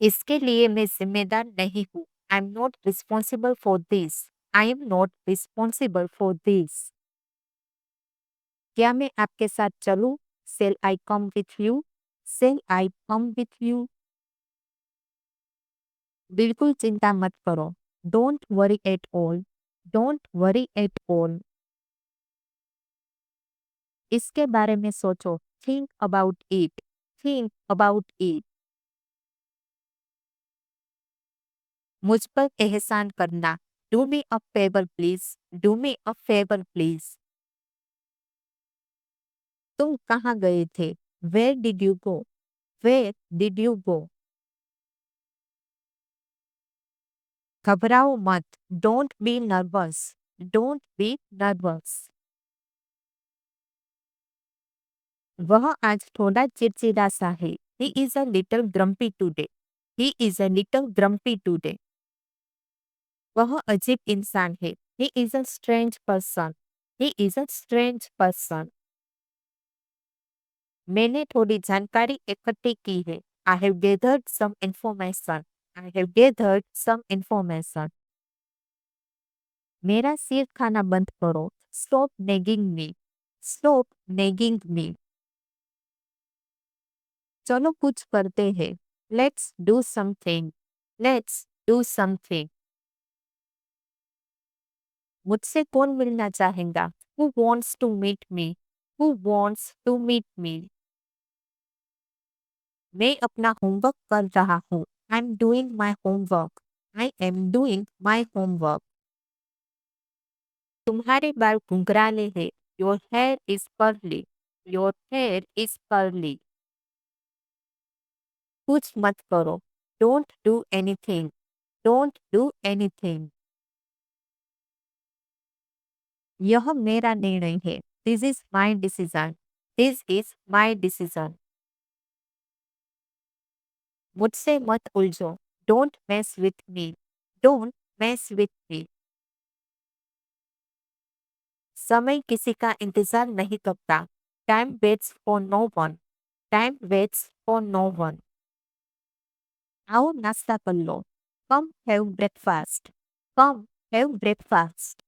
इसके लिए मैं जिम्मेदार नहीं हूँ। I am not responsible for this. I am not responsible for this. क्या मैं आपके साथ चलूं? Shall I come with you? Shall I come with you? बिल्कुल चिंता मत करो। Don't worry at all. Don't worry at all. इसके बारे में सोचो। Think about it. Think about it. मुझ पर एहसान करना। Do me a favor please. Do me a favor please. तुम कहाँ गए थे? Where did you go? Where did you go? घबराओ मत। Don't be nervous. Don't be nervous. वह आज थोड़ा चिड़चिड़ा सा है। He is a little grumpy today. He is a little grumpy today. वह अजीब इंसान है। He is a strange person. He is a strange person. मैंने थोड़ी जानकारी इकट्ठी की है। I have gathered some information. I have gathered some information. मेरा सिर खाना बंद करो। Stop nagging me. Stop nagging me. चलो कुछ करते हैं। Let's do something. Let's do something. मुझसे कौन मिलना चाहेगा? Who wants to meet me? Who wants to meet me? मैं अपना होमवर्क कर रहा हूँ। I'm doing my homework. I am doing my homework. तुम्हारे बाल घुंघराले हैं। Your hair is curly. Your hair is curly. कुछ मत करो। Don't do anything. Don't do anything. यह मेरा निर्णय है। This is my decision. This is my decision. मुझसे मत उलझो। Don't mess with me. Don't mess with me. समय किसी का इंतजार नहीं करता। Time waits for no one. Time waits for no one. आओ नाश्ता कर लो। Come have breakfast. Come have breakfast.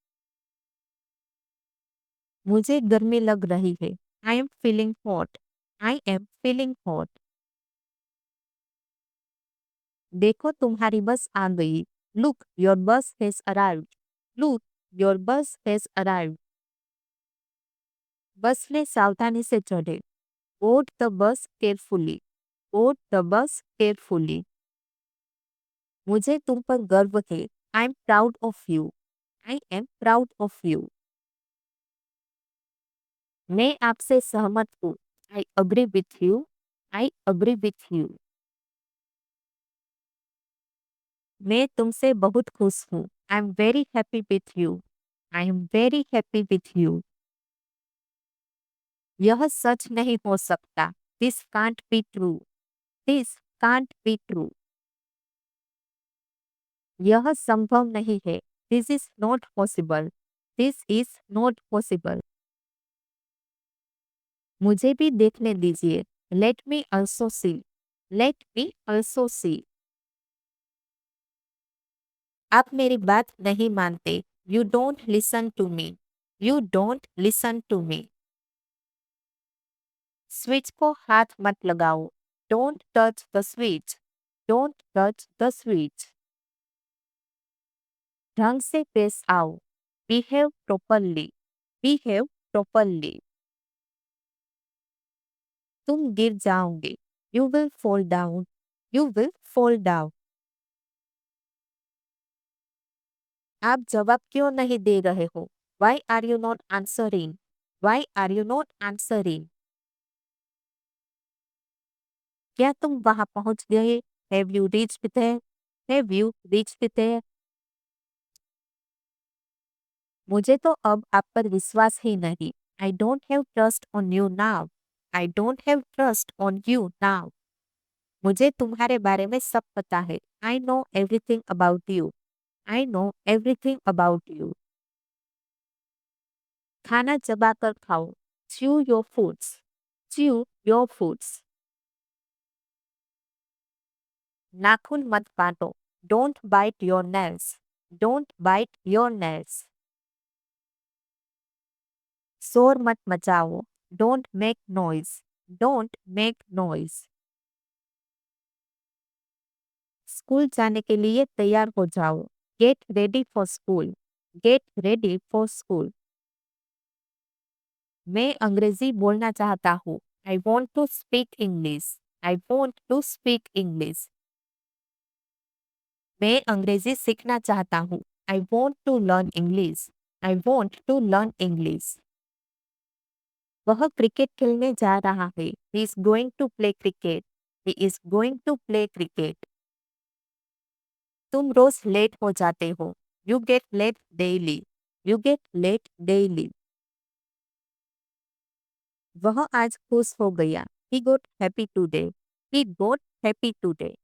मुझे गर्मी लग रही है। I am feeling hot. I am feeling hot. देखो तुम्हारी बस आ गई। Look, your bus has arrived. Look, your bus has arrived. बस में सावधानी से चढ़े। Board the bus carefully. Board the bus carefully. मुझे तुम पर गर्व है। I am proud of you. I am proud of you. मैं आपसे सहमत हूँ। I agree with you. I agree with you. मैं तुमसे बहुत खुश हूँ। I am very happy with you. I am very happy with you. यह सच नहीं हो सकता। This can't be true. This can't be true. यह संभव नहीं है। This is not possible. This is not possible. मुझे भी देखने दीजिए। Let me also see. Let me also see. आप मेरी बात नहीं मानते। You don't listen to me. You don't listen to me. Switch को हाथ मत लगाओ। Don't touch the switch. Don't touch the switch. ढंग से पेश आओ। Behave properly. Behave properly. तुम गिर जाओगे। You will fall down. You will fall down. आप जवाब क्यों नहीं दे रहे हो? Why are you not answering? Why are you not answering? क्या तुम वहां पहुंच गए? Have you reached there? Have you reached there? मुझे तो अब आप पर विश्वास ही नहीं। I don't have trust on you now. I don't have trust on you now. मुझे तुम्हारे बारे में सब पता है। I know everything about you. I know everything about you. खाना चबाकर खाओ। Chew your foods. Chew your foods. नाखून मत काटो, don't bite your nails, don't bite your nails. शोर मत मचाओ, don't make noise, don't make noise. School जाने के लिए तैयार हो जाओ, get ready for school, get ready for school. मैं अंग्रेजी बोलना चाहता हूँ, I want to speak English, I want to speak English. मैं अंग्रेजी सीखना चाहता हूँ, I want to learn English, I want to learn English. वह क्रिकेट खेलने जा रहा है, he is going to play cricket, he is going to play cricket. तुम रोज लेट हो जाते हो, you get late daily, you get late daily. वह आज खुश हो गया, he got happy today, he got happy today.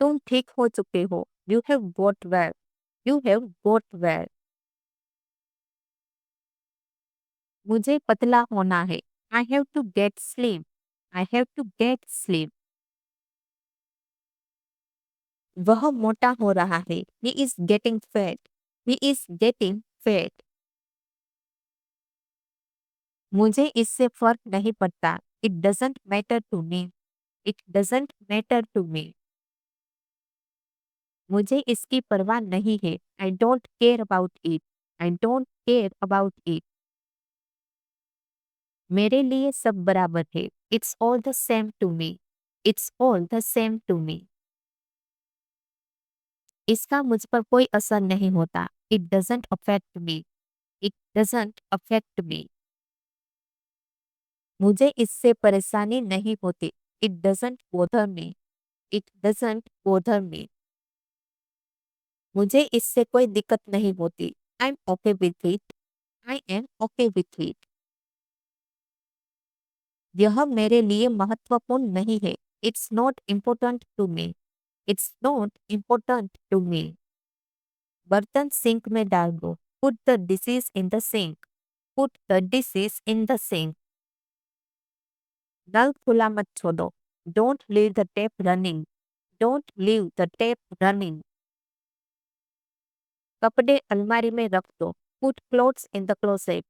तुम ठीक हो चुके हो, you have got well, you have got well. मुझे पतला होना है, I have to get slim, I have to get slim. वह मोटा हो रहा है, he is getting fat, he is getting fat. मुझे इससे फर्क नहीं पड़ता, it doesn't matter to me, it doesn't matter to me. मुझे इसकी परवाह नहीं है, I don't care about it, I don't care about it. मेरे लिए सब बराबर है, it's all the same to me, it's all the same to me. इसका मुझ पर कोई असर नहीं होता, it doesn't affect me, it doesn't affect me. मुझे इससे परेशानी नहीं होती, it doesn't bother me, it doesn't bother me. मुझे इससे कोई दिक्कत नहीं होती, I am okay with it, I am okay with it. यह मेरे लिए महत्वपूर्ण नहीं है, it's not important to me, it's not important to me. बर्तन सिंक में डाल दो, put the dishes in the sink, put the dishes in the sink. नल खुला मत छोड़ो, don't leave the tap running, don't leave the tap running. कपड़े अलमारी में रख दो, put clothes in the closet,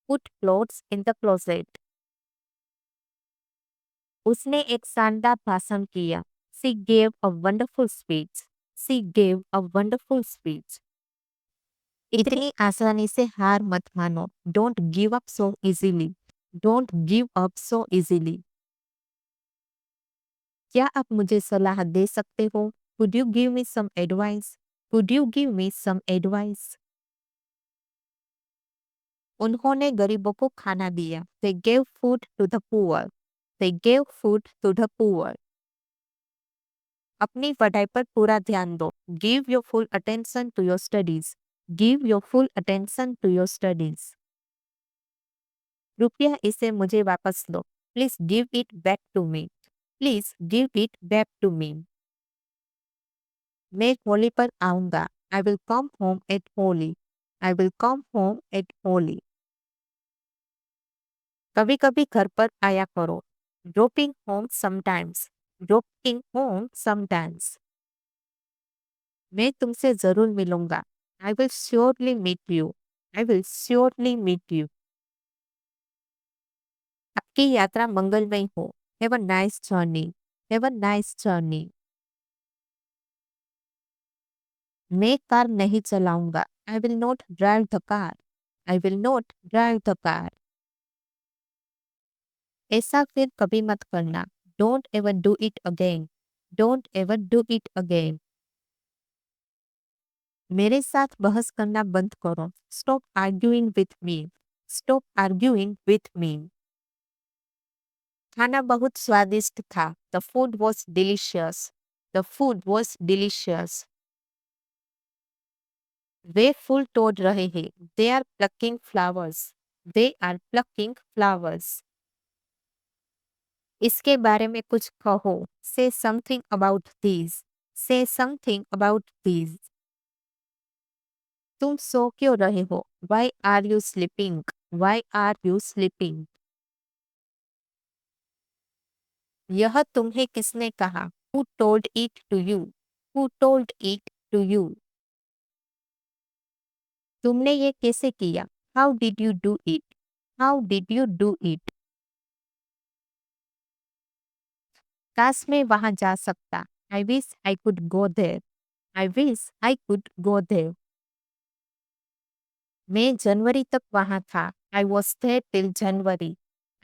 put clothes in the closet. उसने एक शानदार भाषण किया, she gave a wonderful speech, she gave a wonderful speech. इतनी आसानी से हार मत मानो, don't give up so easily, don't give up so easily. क्या आप मुझे सलाह दे सकते हो? Could you give me some advice, could you give me some advice. उन्होंने गरीबों को खाना दिया, they gave food to the poor, they gave food to the poor। अपनी पढ़ाई पर पूरा ध्यान दो, give your full attention to your studies, give your full attention to your studies। कृपया इसे मुझे वापस दो, please give it back to me, please give it back to me. मैं होली पर आऊंगा, I will come home at Holi, I will come home at Holi. कभी कभी घर पर आया करो, dropping home sometimes, dropping home sometimes. मैं तुमसे जरूर मिलूंगा, I will surely meet you, I will surely meet you. आपकी यात्रा मंगलमय हो, have a nice journey, have a nice journey. मैं कार नहीं चलाऊंगा, I will not drive the car, I will not drive the car. ऐसा फिर कभी मत करना, don't ever do it again, don't ever do it again. मेरे साथ बहस करना बंद करो, stop arguing with me, stop arguing with me. खाना बहुत स्वादिष्ट था, the food was delicious, the food was delicious. वे फूल तोड़ रहे हैं, they are plucking flowers, they are plucking flowers. इसके बारे में कुछ कहो, say something about these, say something about these. तुम सो क्यों रहे हो, why are you sleeping, why are you sleeping. यह तुम्हें किसने कहा? Who told it to you? Who told it to you? तुमने ये कैसे किया? How did you do it? How did you do it? काश मैं वहां जा सकता। I wish I could go there. I wish I could go there. मैं जनवरी तक वहां था। I was there till January.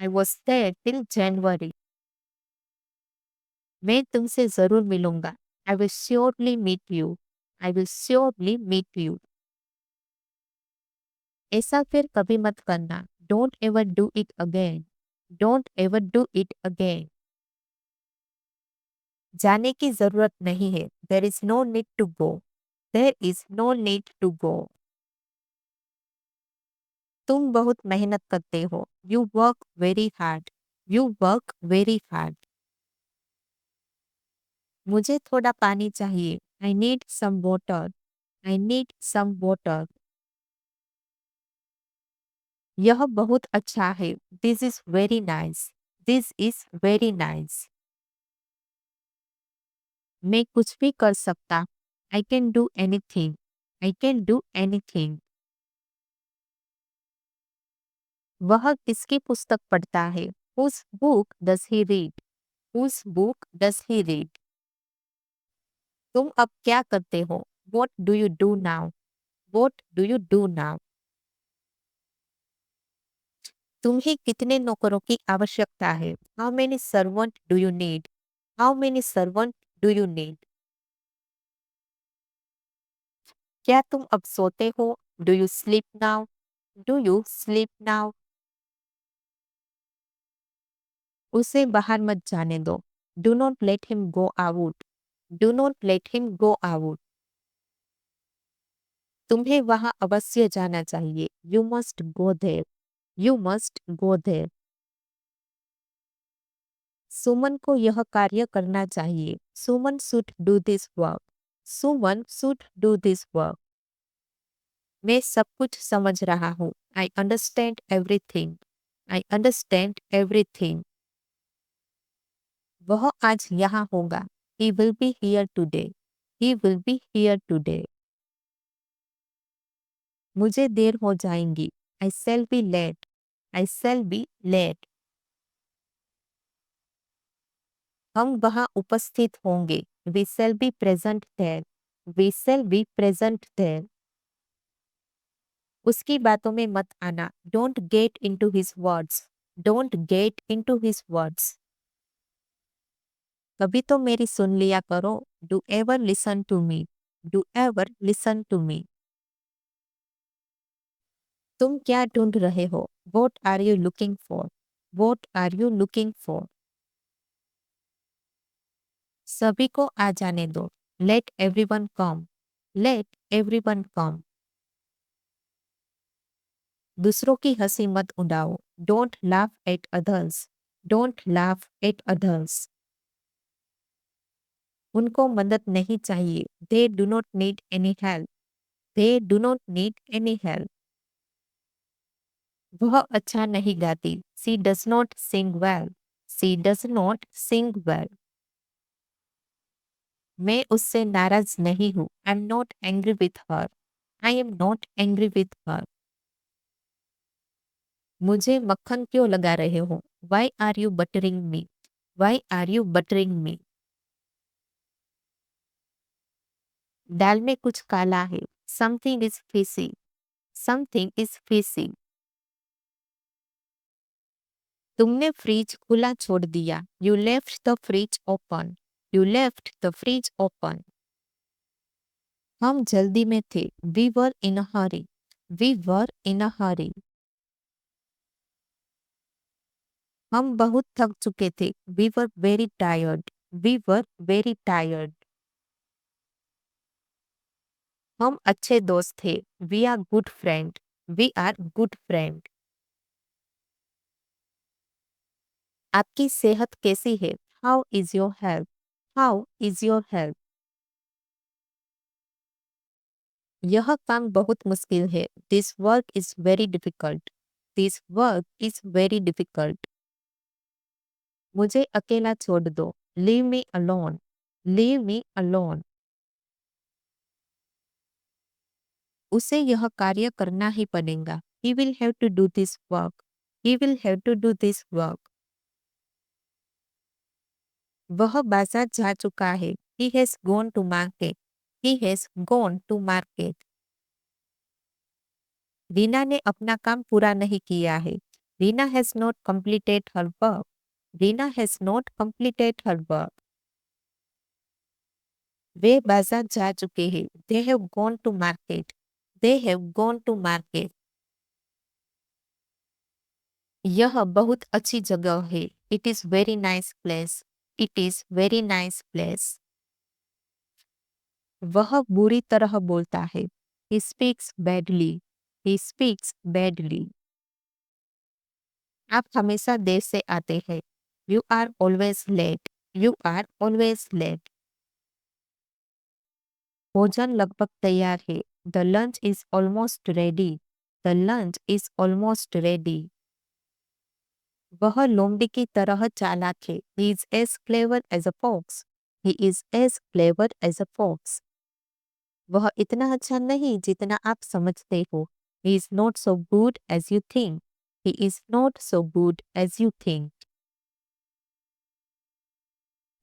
I was there till January. मैं तुमसे जरूर मिलूंगा। I will surely meet you. I will surely meet you. ऐसा फिर कभी मत करना। Don't ever do it again. Don't ever do it again. जाने की जरूरत नहीं है। There is no need to go. There is no need to go. तुम बहुत मेहनत करते हो। You work very hard. You work very hard. मुझे थोड़ा पानी चाहिए। I need some water. I need some water. यह बहुत अच्छा है। This is very nice. This is very nice. मैं कुछ भी कर सकता। I can do anything. I can do anything. वह किसकी पुस्तक पढ़ता है? Whose book does he read? Whose book does he read? तुम अब क्या करते हो? What do you do now? What do you do now? तुम्हें कितने नौकरों की आवश्यकता है? How many servant do you need? How many servant do you need? क्या तुम अब सोते हो? Do you sleep now? Do you sleep now? उसे बाहर मत जाने दो। Do not let him go out. Do not let him go out. तुम्हें वहां अवश्य जाना चाहिए। You must go there. You must go there. सुमन को यह कार्य करना चाहिए। सुमन should do this work. Suman should do this work. मैं सब कुछ समझ रहा हूँ। I understand everything. I understand everything. वह आज यहाँ होगा। He will be here today. He will be here today. मुझे देर हो जाएगी। I shall be late. I shall be late. हम वहाँ उपस्थित होंगे। We shall be present there. We shall be present there. उसकी बातों में मत आना। Don't get into his words. Don't get into his words. कभी तो मेरी सुन लिया करो। Do ever listen to me. Do ever listen to me. तुम क्या ढूंढ रहे हो? What are you looking for? What are you looking for? सभी को आ जाने दो। Let everyone come. Let everyone come. दूसरों की हंसी मत उड़ाओ। Don't laugh at others. Don't laugh at others. उनको मदद नहीं चाहिए। They do not need any help. They do not need any help. वह अच्छा नहीं गाती। She does not sing well. She does not sing well. मैं उससे नाराज नहीं हूँ। I'm not angry with her. I am not angry with her. मुझे मक्खन क्यों लगा रहे हो? Why are you buttering me? Why are you buttering me? दाल में कुछ काला है। Something is fishy. Something is fishy. तुमने फ्रिज खुला छोड़ दिया। You left the fridge open. You left the fridge open. हम जल्दी में थे। We were in a hurry. We were in a hurry. हम बहुत थक चुके थे। We were very tired. We were very tired. हम अच्छे दोस्त थे। We are good friend. We are good friend. आपकी सेहत कैसी है? How is your health? How is your health? यह काम बहुत मुश्किल है। This work is very difficult. This work is very difficult. मुझे अकेला छोड़ दो, leave me alone, leave me alone. उसे यह कार्य करना ही पड़ेगा, he will have to do this work, he will have to do this work। वह बाजार जा चुका है, he has gone to market, he has gone to market। Reena ने अपना काम पूरा नहीं किया है, Reena has not completed her work, Reena has not completed her work। वे बाजार जा चुके हैं, they have gone to market, they have gone to market। यह बहुत अच्छी जगह है, it is very nice place, it is very nice place। वह बुरी तरह बोलता है, he speaks badly, he speaks badly। आप हमेशा देर से आते हैं, you are always late, you are always late। भोजन लगभग तैयार है, the lunch is almost ready, the lunch is almost ready। वह लोमड़ी की तरह चालाक है, he is as clever as a fox, he is as clever as a fox। वह इतना अच्छा नहीं जितना आप समझते हो, he is not so good as you think, he is not so good as you think।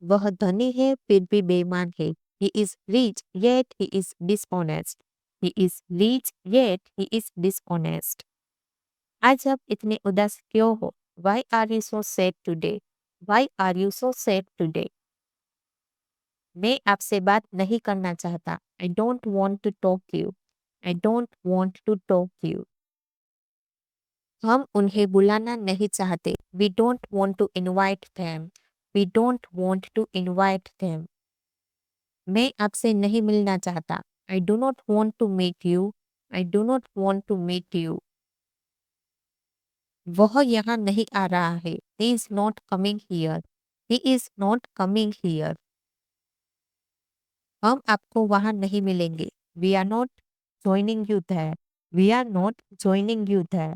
वह धनी है फिर भी बेईमान है, he is rich yet he is dishonest, he is rich yet he is dishonest। आज आप इतने उदास क्यों हो? Why are you so sad today? Why are you so sad today? मैं आपसे बात नहीं करना चाहता, I don't want to talk you, I don't want to talk you। हम उन्हें बुलाना नहीं चाहते, we don't want to invite them, we don't want to invite them। मैं आपसे नहीं मिलना चाहता, I do not want to meet you, I do not want to meet you। वह यहाँ नहीं आ रहा है, he is not coming here, he is not coming here। हम आपको वहां नहीं मिलेंगे, we are not joining you there, we are not joining you there।